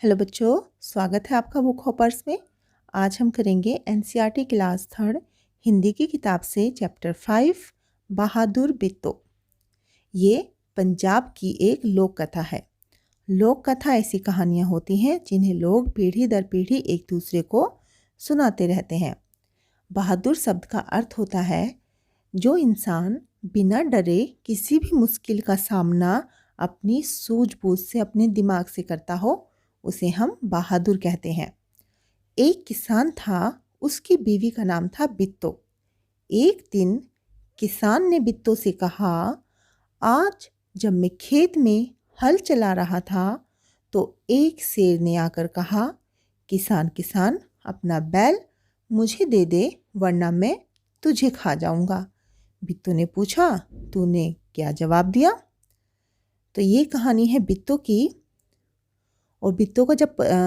Hello बच्चों, स्वागत है आपका बुक हॉपर्स में। आज हम करेंगे एनसीईआरटी क्लास थर्ड हिंदी की किताब से चैप्टर 5 बहादुर बिट्टो। ये पंजाब की एक लोक कथा है। लोक कथा ऐसी कहानियाँ होती हैं जिन्हें लोग पीढ़ी दर पीढ़ी एक दूसरे को सुनाते रहते हैं। बहादुर शब्द का अर्थ होता है जो इंसान बिना डरे किसी भी मुश्किल का सामना अपनी सूझबूझ से, अपने दिमाग से करता हो, उसे हम बहादुर कहते हैं। एक किसान था, उसकी बीवी का नाम था बिट्टो। एक दिन किसान ने बिट्टो से कहा, आज जब मैं खेत में हल चला रहा था तो एक शेर ने आकर कहा, किसान किसान अपना बैल मुझे दे दे वरना मैं तुझे खा जाऊंगा। बिट्टो ने पूछा, तूने क्या जवाब दिया? तो ये कहानी है बिट्टो की। और बिट्टो का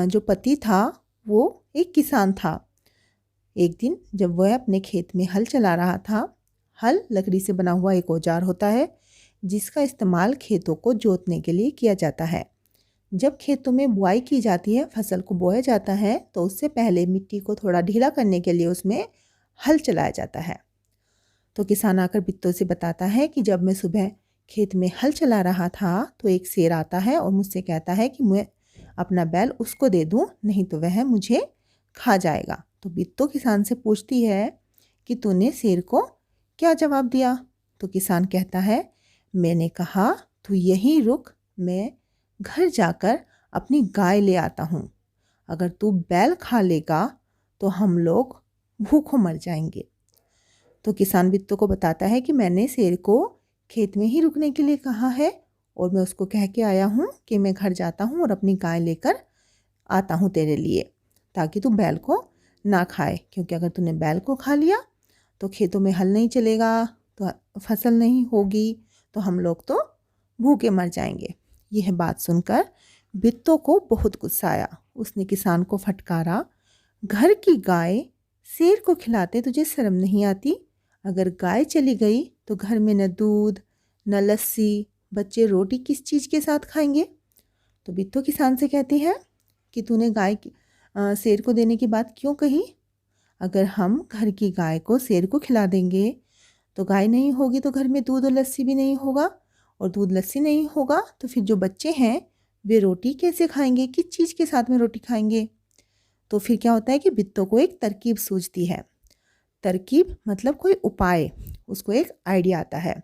जो पति था वो एक किसान था। एक दिन जब वह अपने खेत में हल चला रहा था, हल लकड़ी से बना हुआ एक औजार होता है जिसका इस्तेमाल खेतों को जोतने के लिए किया जाता है। जब खेतों में बुआई की जाती है, फसल को बोया जाता है, तो उससे पहले मिट्टी को थोड़ा ढीला करने के लिए उसमें हल चलाया जाता है। तो किसान आकर बिट्टो से बताता है कि जब मैं सुबह खेत में हल चला रहा था तो एक शेर आता है और मुझसे कहता है कि मैं अपना बैल उसको दे दूं, नहीं तो वह मुझे खा जाएगा। तो बिट्टो किसान से पूछती है कि तूने शेर को क्या जवाब दिया? तो किसान कहता है, मैंने कहा तू यहीं रुक, मैं घर जाकर अपनी गाय ले आता हूँ। अगर तू बैल खा लेगा तो हम लोग भूखों मर जाएंगे। तो किसान बिट्टो को बताता है कि मैंने शेर को खेत में ही रुकने के लिए कहा है और मैं उसको कह के आया हूँ कि मैं घर जाता हूँ और अपनी गाय लेकर आता हूँ तेरे लिए, ताकि तू बैल को ना खाए, क्योंकि अगर तूने बैल को खा लिया तो खेतों में हल नहीं चलेगा, तो फसल नहीं होगी, तो हम लोग तो भूखे मर जाएंगे। यह बात सुनकर बिट्टो को बहुत गुस्सा आया। उसने किसान को फटकारा, घर की गाय शेर को खिलाते तुझे शर्म नहीं आती? अगर गाय चली गई तो घर में न दूध न लस्सी, बच्चे रोटी किस चीज़ के साथ खाएंगे? तो बिट्टो किसान से कहती है कि तूने शेर को देने की बात क्यों कही? अगर हम घर की गाय को शेर को खिला देंगे तो गाय नहीं होगी तो घर में दूध और लस्सी भी नहीं होगा, और दूध लस्सी नहीं होगा तो फिर जो बच्चे हैं वे रोटी कैसे खाएंगे, किस चीज़ के साथ में रोटी खाएंगे? तो फिर क्या होता है कि बिट्टो को एक तरकीब सूझती है। तरकीब मतलब कोई उपाय, उसको एक आइडिया आता है।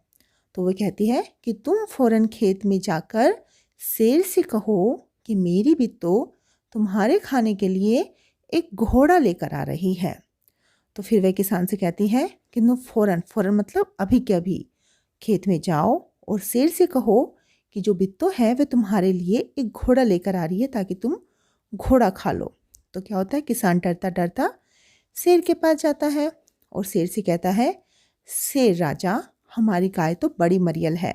तो वो कहती है कि तुम फौरन खेत में जाकर शेर से कहो कि मेरी बिट्टो तुम्हारे खाने के लिए एक घोड़ा लेकर आ रही है। तो फिर वह किसान से कहती है कि तुम फौरन फौरन मतलब अभी के अभी खेत में जाओ और शेर से कहो कि जो बिट्टो है वह तुम्हारे लिए एक घोड़ा लेकर आ रही है, ताकि तुम घोड़ा खा लो। तो क्या होता है, किसान डरता डरता शेर के पास जाता है और शेर से कहता है, शेर राजा, हमारी गाय तो बड़ी मरियल है,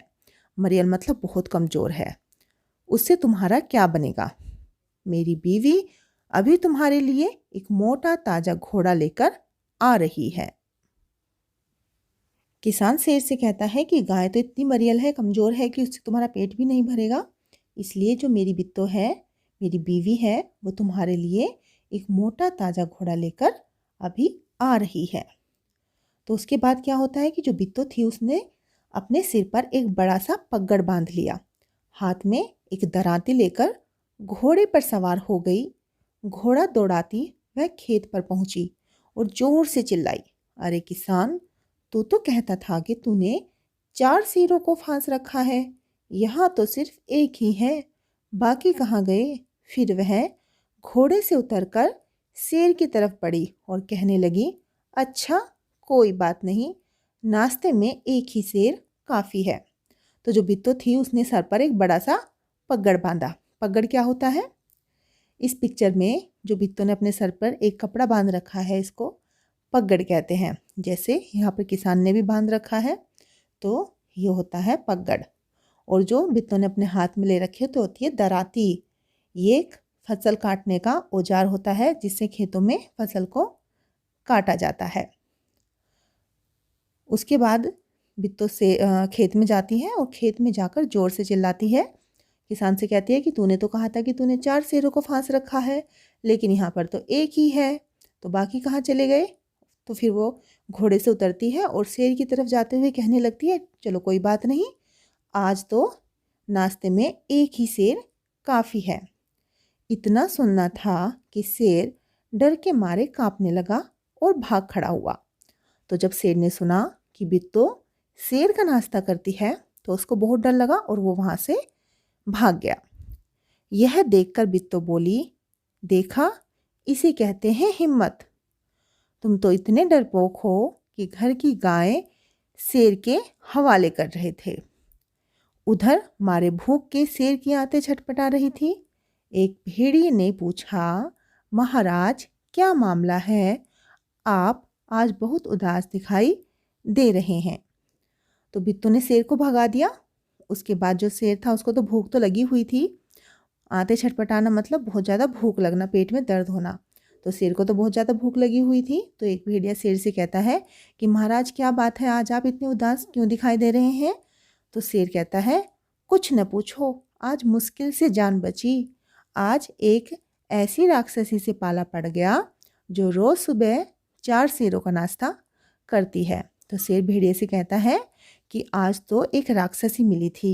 मरियल मतलब बहुत कमज़ोर है, उससे तुम्हारा क्या बनेगा? मेरी बीवी अभी तुम्हारे लिए एक मोटा ताज़ा घोड़ा लेकर आ रही है। किसान शेर से कहता है कि गाय तो इतनी मरियल है, कमज़ोर है कि उससे तुम्हारा पेट भी नहीं भरेगा, इसलिए जो मेरी बिट्टो है, मेरी बीवी है, वो तुम्हारे लिए एक मोटा ताज़ा घोड़ा लेकर अभी आ रही है। तो उसके बाद क्या होता है कि जो बिट्टो थी उसने अपने सिर पर एक बड़ा सा पगड़ बांध लिया, हाथ में एक दराती लेकर घोड़े पर सवार हो गई। घोड़ा दौड़ाती वह खेत पर पहुंची और जोर से चिल्लाई, अरे किसान, तू तो कहता था कि तूने 4 शेरों को फांस रखा है, यहाँ तो सिर्फ एक ही है, बाकी कहाँ गए? फिर वह घोड़े से उतरकर शेर की तरफ बढ़ी और कहने लगी, अच्छा कोई बात नहीं, नाश्ते में एक ही शेर काफ़ी है। तो जो बिट्टो थी उसने सर पर एक बड़ा सा पगड़ बांधा। पगड़ क्या होता है? इस पिक्चर में जो बिट्टो ने अपने सर पर एक कपड़ा बांध रखा है, इसको पगड़ कहते हैं। जैसे यहाँ पर किसान ने भी बांध रखा है, तो ये होता है पगड़। और जो बिट्टो ने अपने हाथ में ले रखी है तो होती है दराती। ये एक फसल काटने का औजार होता है जिससे खेतों में फसल को काटा जाता है। उसके बाद बिट्टो से खेत में जाती है और खेत में जाकर ज़ोर से चिल्लाती है किसान से कहती है कि तूने तो कहा था कि तूने 4 शेरों को फांस रखा है, लेकिन यहाँ पर तो एक ही है, तो बाकी कहाँ चले गए। तो फिर वो घोड़े से उतरती है और शेर की तरफ जाते हुए कहने लगती है, चलो कोई बात नहीं, आज तो नाश्ते में एक ही शेर काफ़ी है। इतना सुनना था कि शेर डर के मारे कांपने लगा और भाग खड़ा हुआ। तो जब शेर ने सुना कि बिट्टो शेर का नाश्ता करती है तो उसको बहुत डर लगा और वो वहाँ से भाग गया। यह देखकर बिट्टो बोली, देखा, इसे कहते हैं हिम्मत। तुम तो इतने डरपोक हो कि घर की गाय शेर के हवाले कर रहे थे। उधर मारे भूख के शेर की आंतें छटपटा रही थी। एक भेड़िए ने पूछा, महाराज क्या मामला है, आप आज बहुत उदास दिखाई दे रहे हैं। तो बिट्टू ने शेर को भगा दिया। उसके बाद जो शेर था उसको तो भूख तो लगी हुई थी। आंतें छटपटाना मतलब बहुत ज़्यादा भूख लगना, पेट में दर्द होना। तो शेर को तो बहुत ज़्यादा भूख लगी हुई थी। तो एक भेड़िया शेर से कहता है कि महाराज क्या बात है, आज आप इतने उदास क्यों दिखाई दे रहे हैं। तो शेर कहता है, कुछ न पूछो, आज मुश्किल से जान बची। आज एक ऐसी राक्षसी से पाला पड़ गया जो रोज़ सुबह 4 शेरों का नाश्ता करती है। तो शेर भेड़िए से कहता है कि आज तो एक राक्षसी मिली थी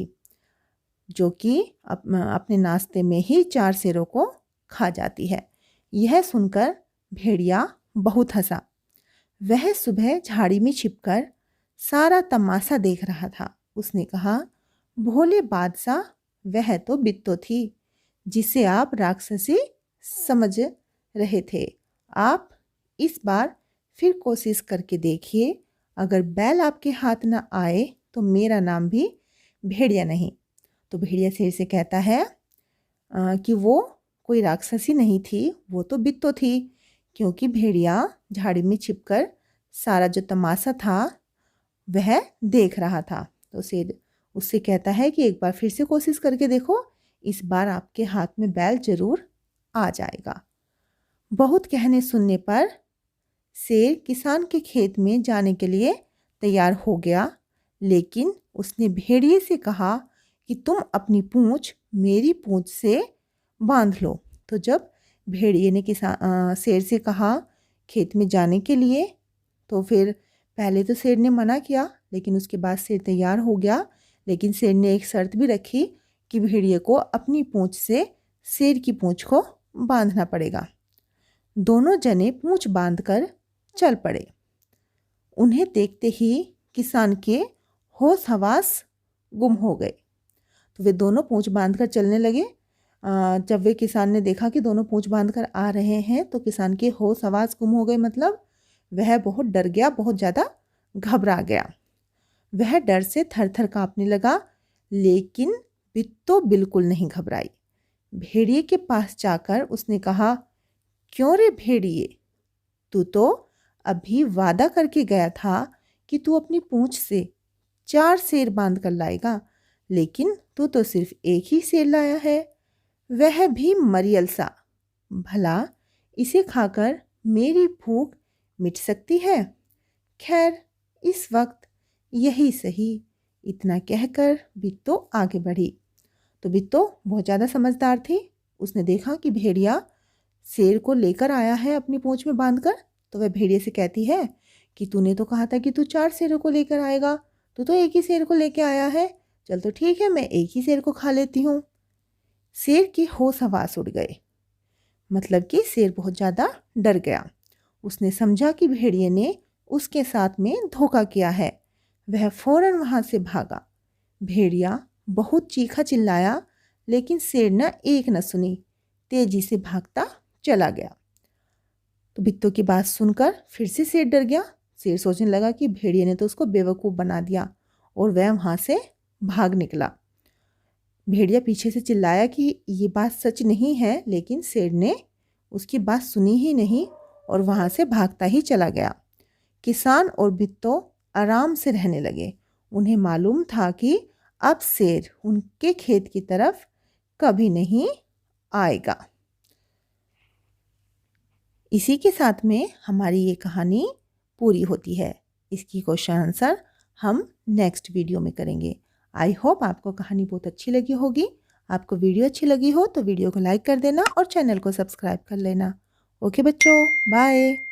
जो कि अपने नाश्ते में ही 4 शेरों को खा जाती है। यह सुनकर भेड़िया बहुत हंसा। वह सुबह झाड़ी में छिपकर सारा तमाशा देख रहा था। उसने कहा, भोले बादशाह, वह तो बिट्टो थी जिसे आप राक्षसी समझ रहे थे। आप इस बार फिर कोशिश करके देखिए, अगर बैल आपके हाथ न आए तो मेरा नाम भी भेड़िया नहीं। तो भेड़िया शेर से कहता है कि वो कोई राक्षसी नहीं थी, वो तो बिट्टो थी, क्योंकि भेड़िया झाड़ी में छिपकर सारा जो तमाशा था वह देख रहा था। तो शेर उससे कहता है कि एक बार फिर से कोशिश करके देखो, इस बार आपके हाथ में बैल जरूर आ जाएगा। बहुत कहने सुनने पर शेर किसान के खेत में जाने के लिए तैयार हो गया, लेकिन उसने भेड़िए से कहा कि तुम अपनी पूंछ मेरी पूंछ से बांध लो। तो जब भेड़िए ने शेर से कहा खेत में जाने के लिए, तो फिर पहले तो शेर ने मना किया, लेकिन उसके बाद शेर तैयार हो गया। लेकिन शेर ने एक शर्त भी रखी कि भेड़िए को अपनी पूंछ से शेर की पूंछ को बांधना पड़ेगा। दोनों जने पूंछ बांधकर चल पड़े। उन्हें देखते ही किसान के होश हवास गुम हो गए। तो वे दोनों पूंछ बांधकर चलने लगे। जब वे किसान ने देखा कि दोनों पूंछ बांधकर आ रहे हैं तो किसान के होश हवास गुम हो गए, मतलब वह बहुत डर गया, बहुत ज़्यादा घबरा गया। वह डर से थर थर काँपने लगा, लेकिन बिट्टो बिल्कुल नहीं घबराई। भेड़िए के पास जाकर उसने कहा, क्यों रे भेड़िए, तू तो अभी वादा करके गया था कि तू अपनी पूंछ से 4 शेर बांध कर लाएगा, लेकिन तू तो सिर्फ एक ही शेर लाया है, वह भी मरियल सा। भला इसे खाकर मेरी भूख मिट सकती है? खैर, इस वक्त यही सही। इतना कहकर बिट्टो आगे बढ़ी। तो बिट्टो बहुत ज़्यादा समझदार थी। उसने देखा कि भेड़िया शेर को लेकर आया है अपनी पूंछ में बांधकर। तो वह भेड़िए से कहती है कि तूने तो कहा था कि तू 4 शेरों को लेकर आएगा, तू तो एक ही शेर को लेकर आया है। चल तो ठीक है, मैं एक ही शेर को खा लेती हूँ। शेर के होश हवास उड़ गए, मतलब कि शेर बहुत ज़्यादा डर गया। उसने समझा कि भेड़िए ने उसके साथ में धोखा किया है। वह फौरन वहाँ से भागा। भेड़िया बहुत चीखा चिल्लाया, लेकिन शेर न एक न सुनी, तेजी से भागता चला गया। तो बिट्टो की बात सुनकर फिर से शेर डर गया। शेर सोचने लगा कि भेड़िए ने तो उसको बेवकूफ़ बना दिया, और वह वहाँ से भाग निकला। भेड़िया पीछे से चिल्लाया कि ये बात सच नहीं है, लेकिन शेर ने उसकी बात सुनी ही नहीं और वहाँ से भागता ही चला गया। किसान और बिट्टो आराम से रहने लगे। उन्हें मालूम था कि अब शेर उनके खेत की तरफ कभी नहीं आएगा। इसी के साथ में हमारी ये कहानी पूरी होती है। इसकी क्वेश्चन आंसर हम नेक्स्ट वीडियो में करेंगे। आई होप आपको कहानी बहुत अच्छी लगी होगी। आपको वीडियो अच्छी लगी हो तो वीडियो को लाइक कर देना और चैनल को सब्सक्राइब कर लेना। ओके बच्चों, बाय।